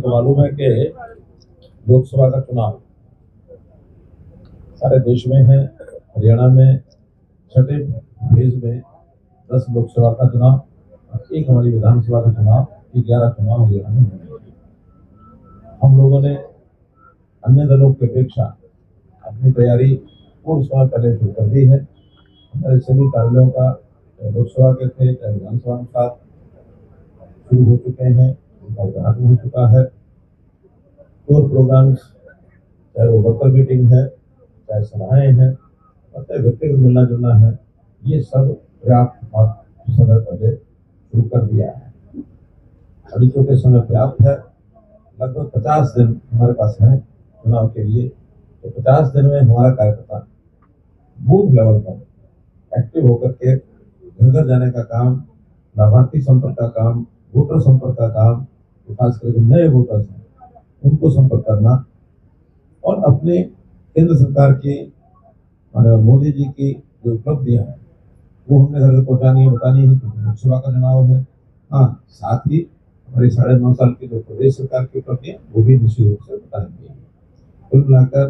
सबको मालूम है कि लोकसभा का चुनाव सारे देश में है। हरियाणा में छठे फेज में 10 लोकसभा का चुनाव, एक हमारी विधानसभा का चुनाव, 11 चुनाव हरियाणा में हुए। हम लोगों ने अन्य दलों की अपेक्षा अपनी तैयारी पूर्ण समय पहले शुरू कर दी है। हमारे सभी कार्यालयों का लोकसभा के थे चाहे विधानसभा के साथ शुरू हो चुके हैं, उनका उद्घाटन हो चुका है। कोर प्रोग्राम्स, चाहे वो वर्कर मीटिंग है, चाहे सभाएं हैं, चाहे व्यक्तिगत मिलना जुलना है, ये सब पर्याप्त और समय पहले शुरू कर दिया है। अभी चूंकि समय पर्याप्त है, लगभग 50 दिन हमारे पास है चुनाव के लिए, तो 50 दिन में हमारा कार्यकर्ता बूथ लेवल पर एक्टिव होकर के घर घर जाने का काम, लाभार्थी संपर्क का काम, वोटर संपर्क का काम, खासकर जो नए वोटर्स हैं उनको संपर्क करना और अपने केंद्र सरकार की मोदी जी की जो उपलब्धियां हैं वो हमने घर तक पहुंचानी है, बतानी है। क्योंकि लोकसभा का चुनाव है। हाँ, साथ ही हमारी 9.5 साल की जो प्रदेश सरकार की उपलब्धियां वो भी निश्चित रूप से बताएंगे। कुल मिलाकर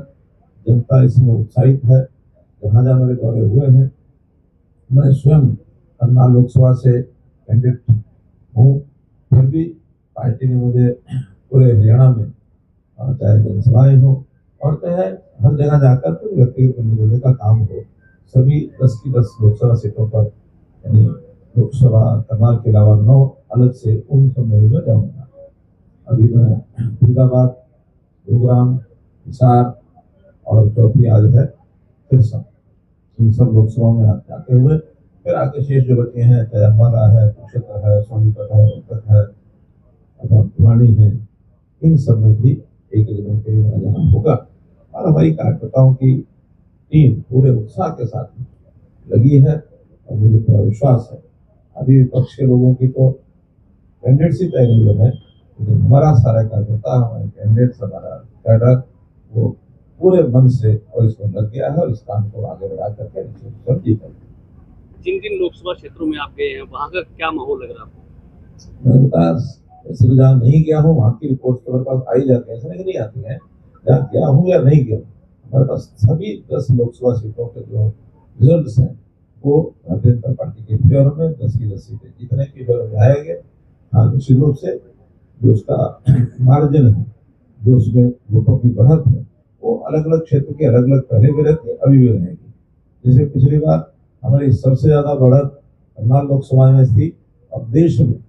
जनता इसमें उत्साहित है। जहाँ जहाँ मेरे दौरे हुए हैं, मैं स्वयं करनाल लोकसभा से कैंडिडेट हूँ, फिर भी पार्टी ने मुझे पूरे हरियाणा में चाहे जनसभाएं हो और चाहे हर जगह जाकर तो व्यक्तिगत मिलने जुलने का काम हो, सभी 10 की 10 लोकसभा सीटों पर, यानी लोकसभा करनाल के अलावा 9 अलग से उन सब में जाऊंगा। अभी मैं फरीदाबाद, गुरुग्राम, हिसार और चौथी आज है सिरसा, इन सब लोकसभा में जाते हुए फिर आगे शेष जो बचे हैं, चाहे अम्बाला है, कुरुक्षेत्र है, सोनीपत है, रोहतक है, भिवानी है, इन सब में भी एक दिन के लिए जाना होगा। और हमारी कार्यकर्ताओं की टीम पूरे उत्साह के साथ लगी है और मुझे पूरा विश्वास है। अभी विपक्ष के लोगों की तो कैंडिडेट्स ही तय नहीं बने, लेकिन हमारा सारा कार्यकर्ता, हमारे कैंडिडेट्स, हमारा कैडर वो पूरे मन से और इसमें लग गया है और इस काम को आगे बढ़ा करके सब जीत है। जिन जिन लोकसभा क्षेत्रों में आप गए हैं वहाँ का क्या माहौल लग रहा है आपको? मैं बता जहाँ नहीं गया हूँ वहाँ की रिपोर्ट तो मेरे पास आई जाती है, ऐसा नहीं आती है। जहाँ गया हूँ या नहीं गया हूँ, हमारे पास सभी 10 लोकसभा सीटों के जो रिजल्ट हैं वो भारतीय जनता पार्टी के फेवर में 10 की 10 सीटें जितने की फेवर में आएंगे। हाँ, निश्चित रूप से जो उसका मार्जिन है, जो उसमें वोटों की बढ़त है, वो अलग अलग क्षेत्र के अलग अलग पहले भी रहती है, अभी भी रहेगी। जैसे पिछली बार हमारी सबसे ज्यादा बढ़त करनाल लोकसभा में थी और देश में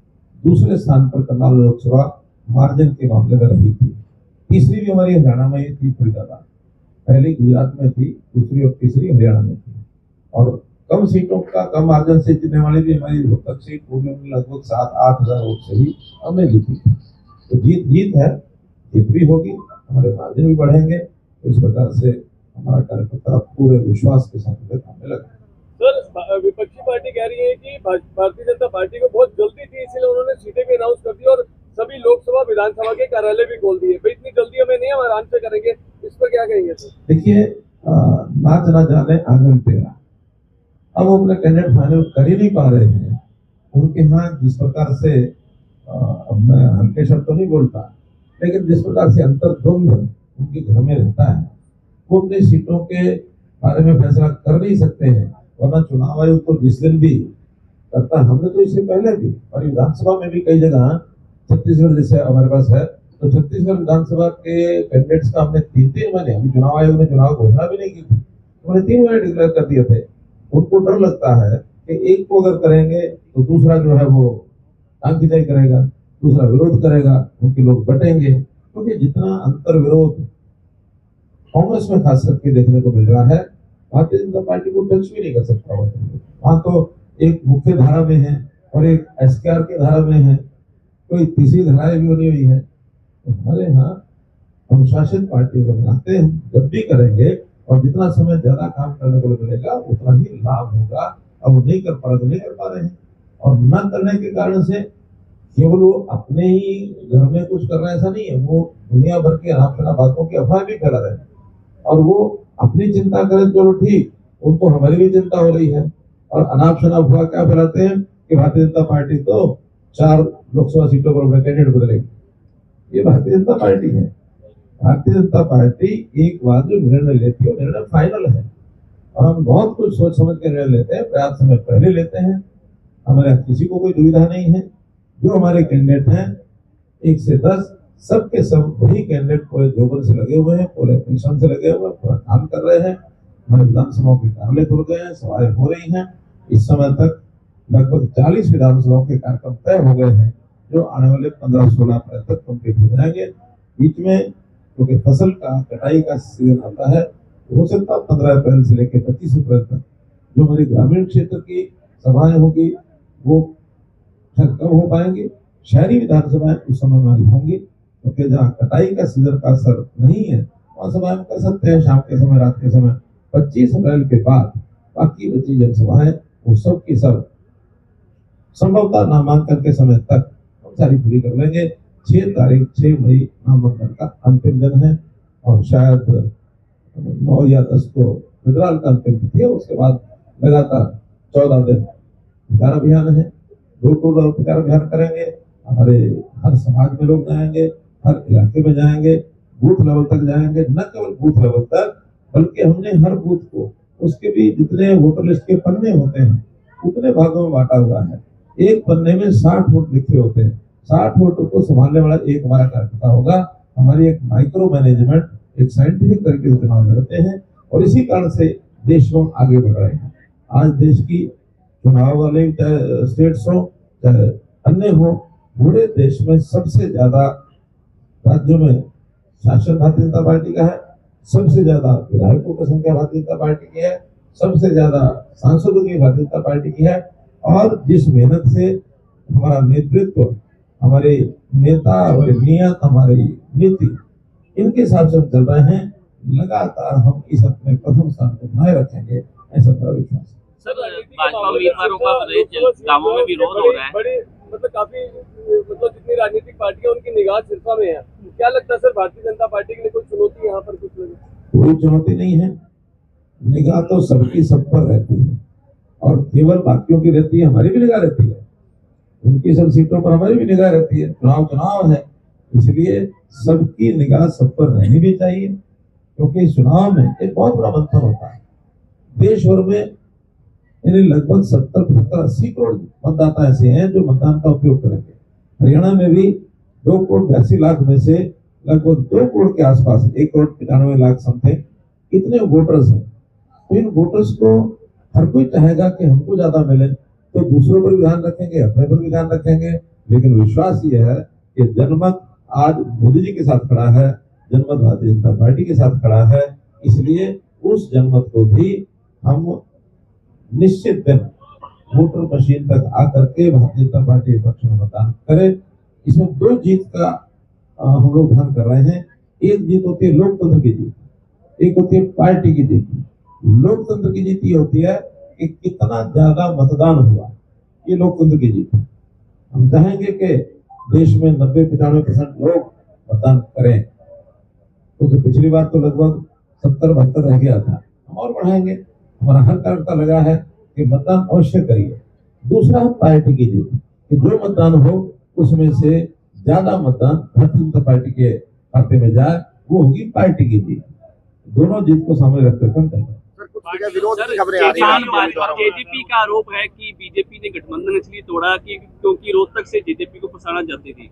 दूसरे स्थान पर करनाल लोकसभा मार्जिन के मामले में रही थी। तीसरी भी हमारी हरियाणा में ही थी, फरीदाबाद पहली गुजरात में थी, दूसरी और तीसरी हरियाणा में थी। और कम सीटों का कम मार्जिन से जीतने वाली भी हमारी रोहतक सीट पूर्व में लगभग 7-8 हजार वोट से ही हमने जीती। तो जीत है, जीत भी होगी, हमारे मार्जिन भी बढ़ेंगे। तो इस प्रकार से हमारा कार्यकर्ता पूरे विश्वास के साथ काम में लगा। सर, विपक्षी पार्टी कह रही है कि भारतीय जनता पार्टी को बहुत जल्दी थी, इसलिए उन्होंने सीटें भी अनाउंस कर दी और सभी लोकसभा विधानसभा के कार्यालय भी खोल दिए। भाई इतनी जल्दी हमें नहीं, हम आराम से करेंगे, इस पर क्या कहेंगे सर? देखिए, नाच ना जाने आंगन तेरा, अब वो अपने कैंडिडेट फाइनल कर ही नहीं पा रहे हैं। उनके यहाँ जिस प्रकार से अब मैं हल्के शब्द तो नहीं बोलता, लेकिन जिस प्रकार से अंतर्द्वंद उनके घर में रहता है, वो अपनी सीटों के बारे में फैसला कर नहीं सकते हैं। वरना चुनाव आयोग तो जिस दिन भी करता, हमने तो इससे पहले भी और विधानसभा में भी कई जगह, छत्तीसगढ़ जैसे हमारे पास है, तो छत्तीसगढ़ विधानसभा के कैंडिडेट्स का हमने 3-3 महीने, अभी चुनाव आयोग ने चुनाव घोषणा भी नहीं की थी, उन्होंने 3 महीने डिक्लेयर कर दिए थे। उनको डर लगता है कि एक को अगर करेंगे तो दूसरा जो है वो टांग खिंचाई करेगा, दूसरा विरोध करेगा, उनके लोग बटेंगे। क्योंकि जितना अंतर विरोध कांग्रेस में खास करके देखने को मिल रहा है, भारतीय जनता पार्टी को टच भी नहीं कर सकता। वहां तो एक मुख्य धारा में है और एक एसकेआर की धारा में है, कोई तीसरी धाराएं भी बनी हुई है। तो हमारे यहाँ अनुशासित पार्टी को बनाते हैं, जब भी करेंगे और जितना समय ज्यादा काम करने को मिलेगा उतना ही लाभ होगा। अब वो नहीं कर पा रहे तो नहीं कर पा रहे हैं, और न करने के कारण से केवल वो अपने ही घर में कुछ कर रहे हैं ऐसा नहीं है, वो दुनिया भर की अनाप शनाप बातों की अफवाह भी फैला रहे हैं। और वो अपनी चिंता करें चलो ठीक, उनको हमारी भी चिंता हो रही है। और अनाप शनाप अफवाह क्या फैलाते हैं कि भारतीय जनता पार्टी तो 4 लोकसभा सीटों पर कैंडिडेट बदलेगी। ये भारतीय जनता पार्टी है। भारतीय जनता पार्टी एक बार जो निर्णय लेती है निर्णय फाइनल है, और हम बहुत कुछ सोच समझ के निर्णय लेते हैं, प्रयास समय पहले लेते हैं। हमारे किसी को कोई दुविधा नहीं है। जो हमारे कैंडिडेट हैं 1 से 10 सबके सब वही कैंडिडेट पूरे जोबन से लगे हुए हैं, पूरे परिश्रम से लगे हुए हैं, पूरा काम कर रहे हैं। हमारे विधानसभाओं के कार्यालय खुल गए हैं, सभाएं हो रही हैं। इस समय तक लगभग 40 विधानसभाओं के कार्यक्रम तय हो गए हैं, जो आने वाले 15-16 अप्रैल तक कंप्लीट हो जाएंगे। बीच में क्योंकि फसल का कटाई का सीजन आता है, हो सकता है 15 अप्रैल से लेकर 25 अप्रैल तक जो हमारी ग्रामीण क्षेत्र की सभाएं होगी वो शायद कम हो पाएंगी। शहरी विधानसभाएं उस समय हमारी होंगी, क्योंकि जहाँ कटाई का सीजन का असर नहीं है वहाँ सभाएं कर सकते हैं शाम के समय, रात के समय। 25 अप्रैल के बाद बाकी बची जनसभाएं वो सब की सब संभवतः नामांकन के समय तक हम सारी पूरी कर लेंगे। 6 मई नामांकन का अंतिम दिन है, और शायद 9 या 10 को विड्रॉल का अंतिम तिथि है। उसके बाद लगातार 14 दिन प्रचार अभियान है, डोर टू डोर प्रचार अभियान करेंगे। हमारे हर समाज में लोग जाएंगे, हर इलाके में जाएंगे, बूथ लेवल तक जाएंगे। न केवल बूथ लेवल तक, बल्कि हमने हर बूथ को उसके भी जितने वोटर लिस्ट के पन्ने होते हैं उतने भागों में बांटा हुआ है। एक पन्ने में 60 वोट लिखे होते हैं। 60 वोटों को संभालने वाला एक हमारा कार्यकर्ता होगा। हमारी एक माइक्रो मैनेजमेंट, एक साइंटिफिक तरीके से चुनाव लड़ते हैं, और इसी कारण से देश में आगे बढ़ रहे हैं। आज देश की चुनाव वाले चाहे स्टेट्स हो चाहे अन्य हो, पूरे देश में सबसे ज्यादा राज्यों में शासन भारतीय जनता पार्टी का है, सबसे ज्यादा विधायकों की संख्या भारतीय जनता पार्टी की है, सबसे ज्यादा सांसदों की भारतीय जनता पार्टी की है। और जिस मेहनत से हमारा नेतृत्व, हमारे नेता, हमारी नियत, हमारी नीति, इनके साथ सब चल रहे हैं, लगातार हम इस अपने प्रथम स्थान को बनाए रखेंगे, ऐसा मेरा विश्वास है। सर, भाजपा उम्मीदवारों का गांवों में विरोध हो रहा है। बड़ी मतलब काफी जितनी राजनीतिक पार्टियां उनकी निगाह सिरसा में है। क्या लगता है सर, भारतीय जनता पार्टी के लिए कोई चुनौती यहाँ पर कुछ लगे? कोई चुनौती नहीं है। निगाह तो सबकी सब पर रहती है, और केवल बाकियों की रहती है, हमारी भी निगाह रहती है। उनकी सब सीटों पर हमारी भी निगाह रहती है। चुनाव है, इसलिए सबकी निगाह सब पर रहनी भी चाहिए, क्योंकि चुनाव में एक बहुत बड़ा मंथन होता है। देश भर में लगभग 70-75-80 करोड़ मतदाता ऐसे हैं जो मतदान का उपयोग करेंगे। हरियाणा में भी 2,82,00,000 में से लगभग 2 करोड़ के आसपास, 1,95,00,000 समथिंग इतने वोटर्स हैं। तो इन वोटर्स को हर कोई चाहेगा कि हमको ज्यादा मिले, तो दूसरों पर भी ध्यान रखेंगे, अपने पर भी ध्यान रखेंगे। लेकिन विश्वास ये है कि जनमत आज मोदी जी के साथ खड़ा है, जनमत भारतीय जनता पार्टी के साथ खड़ा है, इसलिए उस जनमत को भी हम निश्चित दिन वोटर मशीन तक आकर के भारतीय जनता पार्टी के पक्ष में मतदान करें। इसमें 2 जीत का हम लोग ध्यान कर रहे हैं। एक जीत होती है लोकतंत्र की जीत, एक होती है पार्टी की जीत। लोकतंत्र की जीत ये होती है कि कितना ज्यादा मतदान हुआ, ये लोकतंत्र की जीत है। हम चाहेंगे कि देश में 90-95% लोग मतदान करें, क्योंकि पिछली बार तो लगभग 70-72 रह गया था। हम और बढ़ाएंगे, हमारा हर कार्यकर्ता लगा है कि मतदान अवश्य करिए। दूसरा हम पार्टी की जीत, कि जो मतदान हो उसमें से ज्यादा मतदान भारतीय जनता पार्टी के खाते में जाए, वो होगी पार्टी की जीत। दोनों जीत को सामने रखकर काम करना। जेजेपी का आरोप है कि बीजेपी ने गठबंधन इसलिए तोड़ा कि क्योंकि रोहतक से जेजेपी को फंसाना चाहती थी।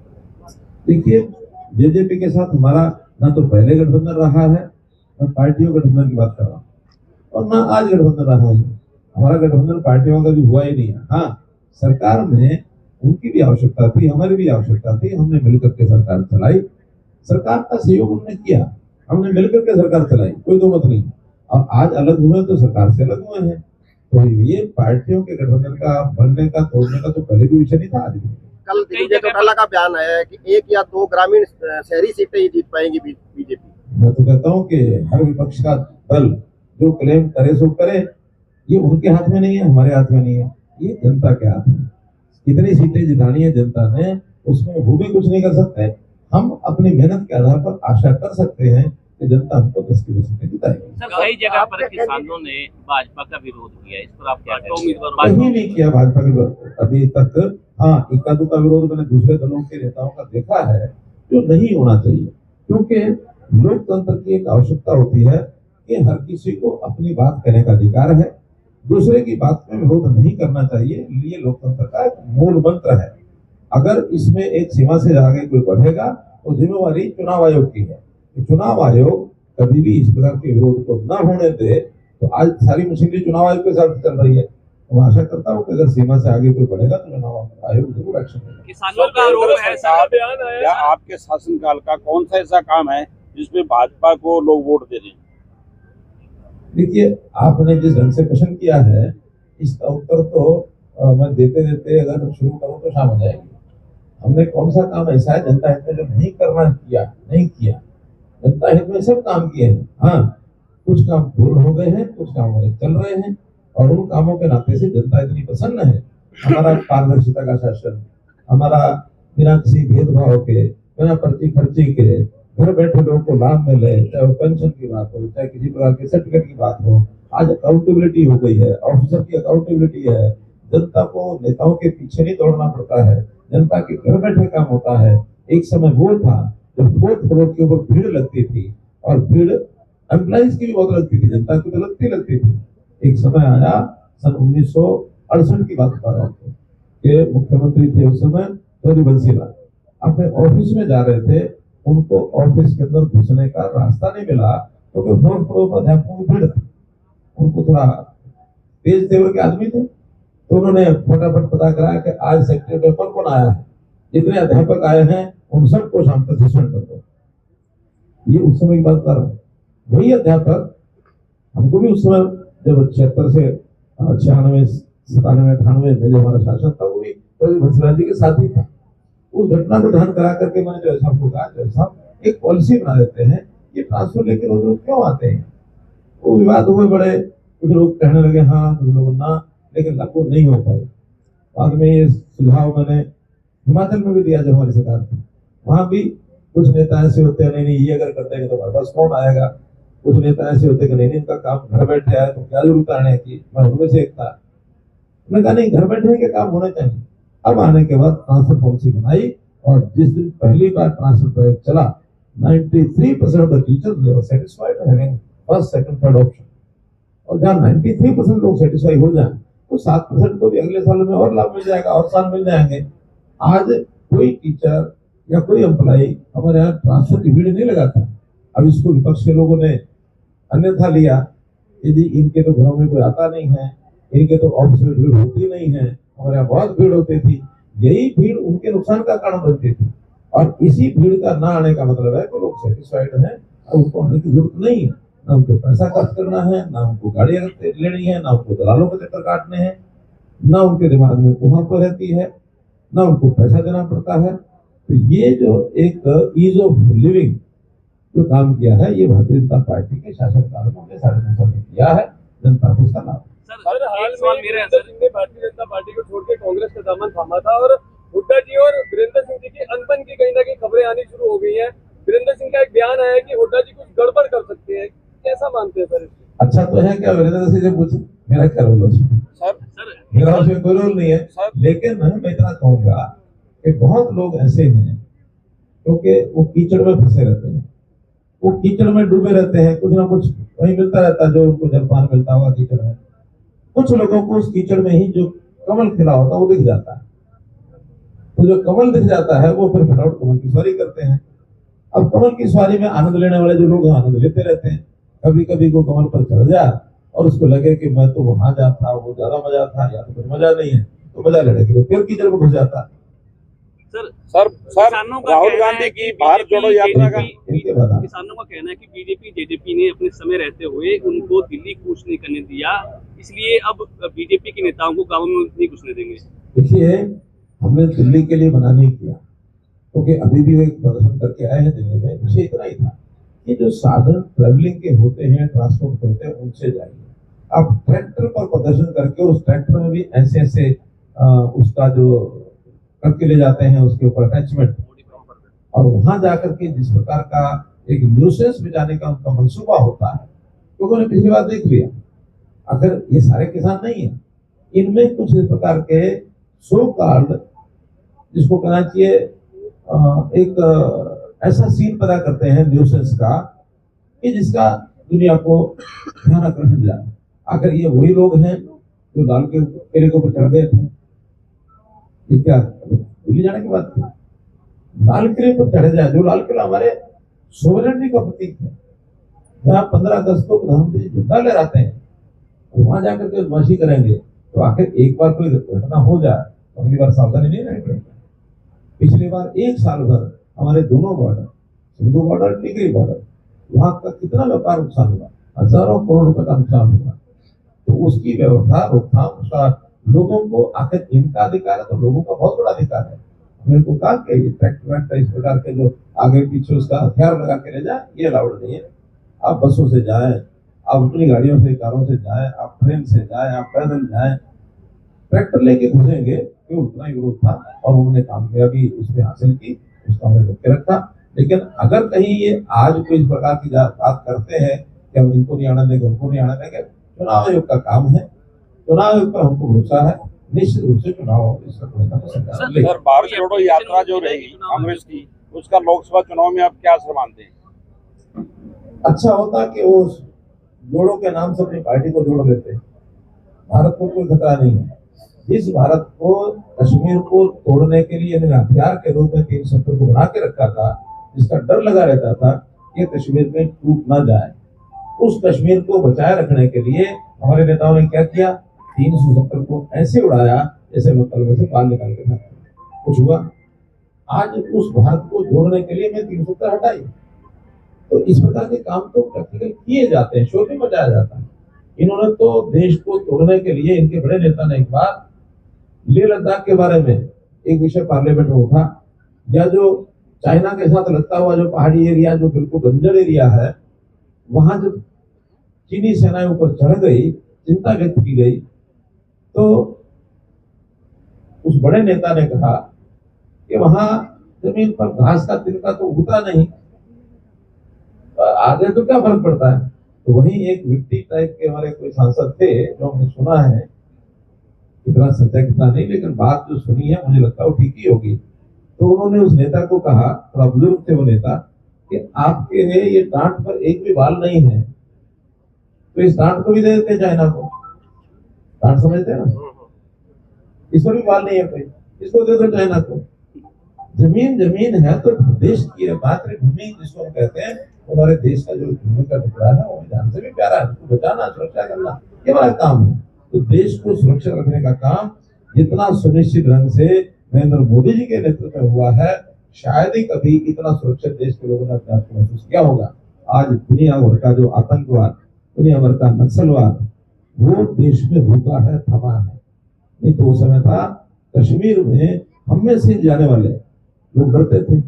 देखिए, जेजेपी के साथ हमारा ना तो पहले गठबंधन रहा है, मैं पार्टियों गठबंधन की बात कर रहा हूँ, और ना आज गठबंधन रहा है। हमारा गठबंधन पार्टियों का भी हुआ ही नहीं है। हाँ, सरकार में उनकी भी आवश्यकता थी, हमारी भी आवश्यकता थी, हमने मिलकर के सरकार चलाई। सरकार का सहयोग उन्होंने किया, हमने मिलकर के सरकार चलाई, कोई दो मत नहीं। और आज अलग हुए तो सरकार से अलग हुए हैं। तो ये पार्टियों के गठबंधन का बनने का, तोड़ने का तो पहले भी विषय नहीं था, आज भी। कल दिग्विजय चौटाला का बयान आया है कि 1 या 2 ग्रामीण शहरी सीटें ही जीत पाएंगी बीजेपी। मैं तो कहता हूँ कि हर विपक्ष का दल जो क्लेम करे सो करे, ये उनके हाथ में नहीं है, हमारे हाथ में नहीं है, ये जनता के हाथ में। कितनी सीटें जितानी है जनता ने, उसमें वो भी कुछ नहीं कर सकते। हम अपनी मेहनत के आधार पर आशा कर सकते हैं कि जनता हमको 10 की 10 सीटें जिताएगी। सर, कई जगह पर किसानों ने भाजपा का विरोध किया, इस पर आप क्या कहेंगे? कहीं नहीं किया भाजपा के अभी तक। हाँ, इक्का दुक्का विरोध मैंने दूसरे दलों के नेताओं का देखा है, जो नहीं होना चाहिए, क्योंकि लोकतंत्र की एक आवश्यकता होती है कि हर किसी को अपनी बात कहने का अधिकार है, दूसरे की बात में विरोध नहीं करना चाहिए। ये लोकतंत्र का एक मूल मंत्र है। अगर इसमें एक सीमा से आगे कोई बढ़ेगा तो जिम्मेवारी चुनाव आयोग की है। चुनाव आयोग कभी भी इस प्रकार के विरोध को न होने दे। तो आज सारी मशीनरी चुनाव आयोग के साथ चल रही है, तो मैं आशा करता हूँ कि अगर सीमा से आगे कोई बढ़ेगा तो चुनाव आयोग जरूर एक्शन लेगा। किसानों का आरोप है सरकार बयान आया या आपके शासनकाल का कौन सा ऐसा काम है जिसमें भाजपा को लोग वोट दे रहे हैं? देखिए, आपने जिस ढंग से प्रश्न किया है, इसका उत्तर तो मैं देते देते अगर शुरू करूं तो शाम हो जाएगी। हमने कौन सा काम ऐसा है जनता हित में जो नहीं किया। जनता हित में सब काम किए हैं। हाँ, कुछ काम पूर्ण हो गए हैं, कुछ काम हमारे चल रहे हैं, और उन कामों के नाते से जनता इतनी प्रसन्न है। हमारा पारदर्शिता का शासन, हमारा बिना किसी भेदभाव के, बिना पर्ची खर्ची के घर बैठे लोगों को लाभ मिले, चाहे वो पेंशन की बात हो, चाहे किसी प्रकार के सर्टिफिकेट की बात हो। आज अकाउंटेबिलिटी हो गई है, ऑफिसर की अकाउंटेबिलिटी है। जनता को नेताओं के पीछे नहीं दौड़ना पड़ता है, जनता के घर बैठे काम होता है। एक समय वो था जब 4th फ्लोर के ऊपर भीड़ लगती थी, और भीड़ एम्प्लॉइज की भी बहुत लगती थी, जनता की तो लगती थी। एक समय आया, सन 1968 की बात बता रहा हूँ, कि मुख्यमंत्री थे उस समय गौरी बंसीलाल, अपने ऑफिस में जा रहे थे, उनको ऑफिस के अंदर घुसने का रास्ता नहीं मिला, क्योंकि 4th फ्लोर पर अध्यापकों की भीड़ थी। उनको थोड़ा तेज तेवर के आदमी थे, तो उन्होंने फटाफट पता कराया कि आज सेक्टर में कौन कौन आया है, जितने अध्यापक आए हैं उन सबको शाम तक सस्पेंड कर दो। ये उस समय की बात कर रहा हूँ। वही अध्यापक हमको भी उस समय जब 76 से 96, 97, 98 में जो हमारा शासन था, वो भी बंसीलाल जी के साथ ही था। उस घटना को ध्यान करा करके मैंने जो साहब को कहा, जो साहब एक पॉलिसी बना देते हैं, ये ट्रांसफर लेके रोज क्यों आते हैं। वो विवाद हुए बड़े, कुछ लोग कहने लगे हाँ, कुछ लोग ना, लेकिन लागू नहीं हो पाए। बाद में ये सुझाव मैंने हिमाचल में भी दिया जब हमारी सरकार थी, वहां भी कुछ नेता ऐसे होते हैं, नहीं ये अगर करते हैं तो हमारे पास कौन आएगा। कुछ नेता ऐसे होते कि नहीं इनका काम घर बैठे आए तो क्या जरूरत आने की। मैं उनमें से एक था। उन्होंने कहा नहीं, घर बैठने के काम होने चाहिए। अब आने के बाद ट्रांसफर पॉलिसी बनाई, और जिस दिन पहली बार ट्रांसफर प्रयोग चला, 93% of the teachers they were satisfied having first, second, third option. और जहाँ 93% लोग सेटिस्फाई हो जाए, तो 7% को भी अगले साल में और लाभ मिल जाएगा, और साल मिल जाएंगे। आज कोई टीचर या कोई एम्प्लॉय हमारे यहाँ ट्रांसफर की भीड़ नहीं लगाता। अब इसको विपक्ष के लोगों ने अन्यथा लिया कि जी इनके तो घरों में कोई आता नहीं है, इनके तो ऑफिस में भीड़ होती नहीं है, हमारे यहाँ बहुत भीड़ होती थी। यही भीड़ उनके नुकसान का कारण बनती थी, और इसी भीड़ का ना आने का मतलब है कि लोग सेटिस्फाइड हैं, और उनको आने की जरूरत नहीं है। ना उनको पैसा खर्च करना है, ना उनको गाड़ियां लेनी है, ना उनको दलालों के चक्कर काटने हैं, ना उनके दिमाग में वहां पर रहती है, ना उनको पैसा देना पड़ता है। तो ये जो एक ईज ऑफ लिविंग जो काम किया है, ये भारतीय जनता पार्टी के शासनकाल में हमने 2.5 साल में किया है। जनता को उसका लाभ। सर, हाल में वीरेंद्र सिंह ने भारतीय जनता पार्टी को छोड़ के कांग्रेस का दामन थामा था, और हुड्डा जी और वीरेंद्र सिंह जी की अनबन की कहीं ना कहीं खबरें आनी शुरू हो गई हैं। वीरेंद्र सिंह का एक बयान आया है कि हुड्डा जी कुछ गड़बड़ कर सकते हैं, कैसा मानते हैं सर? अच्छा तो है क्या वीरेंद्र सिंह से पूछ, मेरा क्या रोल है? सर मेरा उसमें कोई रोल नहीं है, लेकिन मैं इतना कहूंगा कि बहुत लोग ऐसे हैं क्योंकि वो कीचड़ में फंसे रहते हैं, वो कीचड़ में डूबे रहते हैं, कुछ ना कुछ वही मिलता रहता है जो उनको जलपान मिलता होगा कीचड़ में। कुछ लोगों को उस कीचड़ में ही जो कमल खिला होता है वो दिख जाता है, तो जो कमल दिख जाता है वो फिर फटाफट कमल की सवारी करते हैं। अब कमल की सवारी में आनंद लेने वाले जो लोग हैं आनंद लेते रहते हैं। कभी कभी को कमल पर चढ़ जाए और उसको लगे कि मैं तो वहां जाता, वो ज्यादा मजा था, या तो कुछ मजा नहीं है, तो मजा लेने के लिए फिर कीचड़ में घुस जाता। सर राहुल गांधी की भारत जोड़ो यात्रा का किसानों का कहना है कि बीजेपी जेजेपी ने अपने समय रहते हुए उनको दिल्ली कूच नहीं करने दिया, इसलिए अब बीजेपी के नेताओं को गाँव में नहीं घुसने देंगे। देखिए, हमने दिल्ली के लिए मना नहीं किया, क्योंकि अभी भी वे प्रदर्शन करके आए हैं दिल्ली में। विषय इतना ही था कि जो साधन ट्रेवलिंग के होते हैं, ट्रांसपोर्ट होते हैं, उनसे जाइए। अब ट्रैक्टर पर प्रदर्शन करके उस ट्रैक्टर में भी ऐसे ऐसे उसका जो करके ले जाते हैं, उसके ऊपर अटैचमेंट, और वहां जाकर के जिस प्रकार का एक न्यूसेंस बचाने का उनका मंसूबा होता है, क्योंकि उन्होंने पिछली बार देख लिया। अगर ये सारे किसान नहीं है, इनमें कुछ इस प्रकार के सो कॉल्ड, जिसको कहना चाहिए एक ऐसा सीन पैदा करते हैं न्यूसेंस का कि जिसका दुनिया को ध्यान आकर्षण जाए। आखिर ये वही लोग हैं जो लाल के किले के ऊपर चढ़ गए थे। ये क्या दिल्ली जाने की बात थी? लाल किले पर चढ़े जाए, जो लाल किला हमारे सोवरेनिटी का प्रतीक है, जहाँ 15 अगस्त को प्रधानमंत्री झंडा लहराते हैं, वहां जाकर के बदमाशी करेंगे तो आखिर एक बार कोई घटना हो जाए तो अगली बार सावधानी नहीं रहनी पड़ेगी। पिछली बार एक साल भर हमारे दोनों बॉर्डर, सिंगू बॉर्डर, टिकरी बॉर्डर, वहां का कितना व्यापार नुकसान हुआ, हजारों करोड़ रुपए का नुकसान हुआ। तो उसकी व्यवस्था, रोकथाम, उसका लोगों को, आखिर इनका अधिकार है तो लोगों का बहुत बड़ा अधिकार है। हमने को कहा कि ट्रैक्टर इस प्रकार के जो आगे पीछे उसका हथियार लगा के ले जाए, ये अलाउड नहीं है। आप बसों से जाएं, आप अपनी गाड़ियों से, कारों से जाएं, आप ट्रेन से जाएं, आप पैदल जाएं, ट्रैक्टर लेके घुसेंगे कि उतना ही विरोध था और उन्होंने कामयाबी उसमें हासिल की, उसका हमने रोक के रखा। लेकिन अगर कहीं ये आज कोई इस प्रकार की बात करते हैं कि हम इनको नहीं आने देंगे, उनको नहीं आने देंगे, चुनाव आयोग का काम है, चुनाव आयोग पर हमको भरोसा है, निश्चित रूप से चुनाव सर, भारत जोड़ो यात्रा जो रहेगी कांग्रेस की, उसका लोकसभा चुनाव में आप क्या असर मानते हैं? अच्छा होता कि वो जोड़ों के नाम से अपनी पार्टी को जोड़ लेते। भारत को कोई खतरा नहीं है। जिस भारत को कश्मीर को तोड़ने के लिए हथियार के रूप में 370 को बना के रखा था, जिसका डर लगा रहता था कि कश्मीर में टूट ना जाए, उस कश्मीर को बचाए रखने के लिए हमारे नेताओं ने क्या किया? 370 को ऐसे उड़ाया जैसे मतलब में से बाल निकाल के था। कुछ हुआ? आज उस भारत को जोड़ने के लिए मैं 370 हटाई। तो इस प्रकार के काम तो प्रैक्टिकल किए जाते हैं, शोर नहीं मचाया जाता है। इन्होंने तो देश को तोड़ने के लिए, इनके बड़े नेता ने एक बार लेह लद्दाख के बारे में एक विषय पार्लियामेंट में उठा, या जो चाइना के साथ लगता हुआ जो पहाड़ी एरिया, जो बिल्कुल बंजर एरिया है, वहां जब चीनी सेनाएं ऊपर चढ़ गई, चिंता व्यक्त की गई, तो उस बड़े नेता ने कहा कि वहां जमीन पर घास का तिनका तो उगता नहीं, आगे तो क्या फर्क पड़ता है। तो वही एक मिट्टी टाइप के हमारे कोई सांसद थे, जो हमने सुना है, कितना सच्चा कितना नहीं, लेकिन बात जो सुनी है मुझे लगता है वो ठीक ही होगी। तो उन्होंने उस नेता को कहा, थोड़ा बुजुर्ग थे वो नेता, कि आपके ये डांट पर एक भी बाल नहीं है, तो इस डांट को भी दे देते चाइना को। डांट समझते हैं ना, इस पर भी बाल नहीं है कोई, इसको दे दो चाइना को। जमीन जमीन है तो देश की है, मातृभूमि जिसको हम कहते हैं, हमारे देश का जो भूमि का टुकड़ा है वो जान से भी प्यारा है, उसको बचाना, सुरक्षा करना, ये हमारा काम है। तो देश को सुरक्षित रखने का काम जितना सुनिश्चित ढंग से नरेंद्र मोदी जी के नेतृत्व में हुआ है, शायद ही कभी इतना सुरक्षित देश के लोगों ने अपने आप को महसूस किया होगा। आज दुनिया भर का जो आतंकवाद, दुनिया भर का नक्सलवाद, वो देश में रुका है, थमा है। नहीं तो वो समय था कश्मीर में हम में से जाने वाले लोग डरते थे।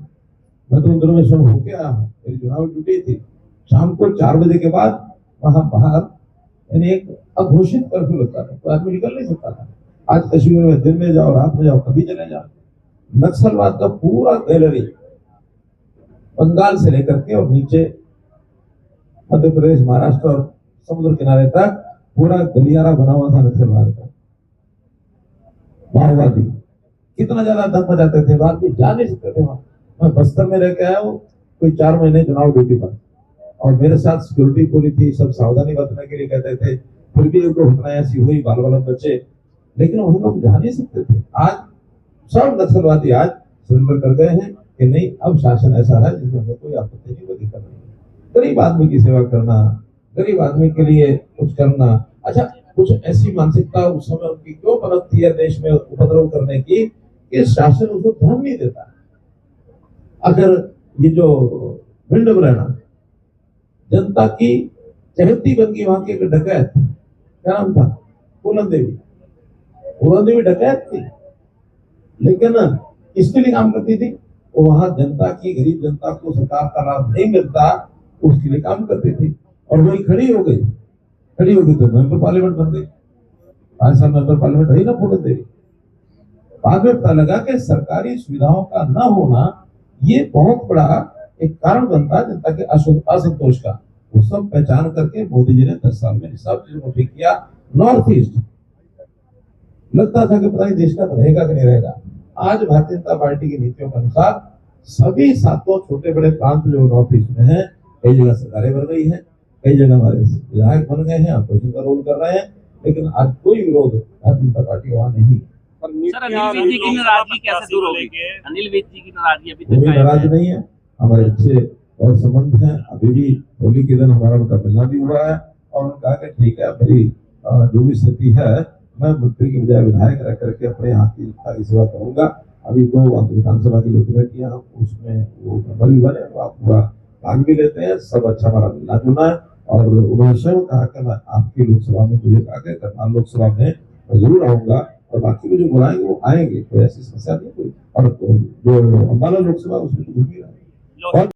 मैं तो उन दिनों में स्वयं होके आया हूँ, मेरी चुनाव ड्यूटी थी, शाम को 4 बजे के बाद वहां बाहर यानी एक अघोषित कर्फ्यू लगता था, तो आदमी निकल नहीं सकता था। आज कश्मीर में दिन में जाओ, रात में जाओ, कभी चले जाओ, नक्सलवाद का पूरा गैलरी बंगाल से लेकर के और नीचे मध्य प्रदेश, महाराष्ट्र और समुद्र किनारे तक पूरा गलियारा बना हुआ था नक्सलवाद का। माओवादी कितना ज्यादा दम बजाते थे, रात में जा नहीं सकते थे वहां। मैं बस्तर में रह के आया हूँ कोई 4 महीने चुनाव ड्यूटी पर, और मेरे साथ सिक्योरिटी पूरी थी, सब सावधानी बरतने के लिए कहते थे, फिर भी एक घटना ऐसी हुई, बाल बाल बचे, लेकिन हम लोग जा नहीं सकते थे। आज सब नक्सलवादी आज सरेंडर कर गए हैं कि नहीं, अब शासन ऐसा है जिसमें हमें कोई आपत्ति नहीं, कोई दिक्कत नहीं। गरीब आदमी की सेवा करना, गरीब आदमी के लिए कुछ करना, अच्छा कुछ ऐसी मानसिकता उस समय उनकी क्यों बनती है देश में उपद्रव करने की, कि शासन उसको ध्यान नहीं देता। अगर ये जो भिंड मुरैना जनता की चहेती बन गई, वहां की एक डकैत, क्या नाम था, पूनम देवी डकैत थी, लेकिन इसके लिए काम करती थी। वो वहां जनता की, गरीब जनता को सरकार का लाभ नहीं मिलता, उसके लिए काम करती थी, और वही खड़ी हो गई तो मेंबर पार्लियामेंट बन गई। 5 साल मेंबर पार्लियामेंट रही ना पूनम देवी। बाद में पता लगा कि सरकारी सुविधाओं का न होना ये बहुत बड़ा एक कारण बनता है जनता के असंतोष का। वो सब पहचान करके मोदी जी ने 10 साल में सब चीजों को ठीक किया। नॉर्थ ईस्ट लगता था कि पता नहीं देश का रहेगा कि नहीं रहेगा। आज भारतीय जनता पार्टी की नीतियों के अनुसार सभी सातों छोटे बड़े प्रांत जो नॉर्थ ईस्ट में है, कई जगह सरकारें बन गई है, कई जगह हमारे विधायक बन गए हैं, अपोजिशन का रोल कर रहे हैं, लेकिन आज कोई विरोध भारतीय जनता पार्टी वहां नहीं। सर अनिल विज जी की नाराजगी कैसे दूर होगी? अनिल विज जी की नाराजगी अभी कोई तक नाराज नहीं है, हमारे अच्छे और संबंध हैं। अभी भी होली के दिन हमारा उनका मिलना भी हुआ है और उन्होंने कहा कि ठीक है, मेरी जो भी स्थिति है मैं मंत्री की बजाय विधायक रह करके अपने यहाँ की जनता की सेवा करूंगा। अभी 2 विधानसभा की जो कमेटियां उसमें वो मेंबर भी बने, तो आप पूरा भाग भी लेते हैं। सब अच्छा हमारा मिलना जुलना है और उन्होंने स्वयं कहा कि मैं आपकी लोकसभा में, मुझे कहा कि करनाल लोकसभा में मैं जरूर आऊंगा और बाकी भी जो बुलाएंगे वो आएंगे, कोई ऐसी समस्या नहीं कोई। और जो अम्बाला लोकसभा उसमें तो घूम ही रहा है।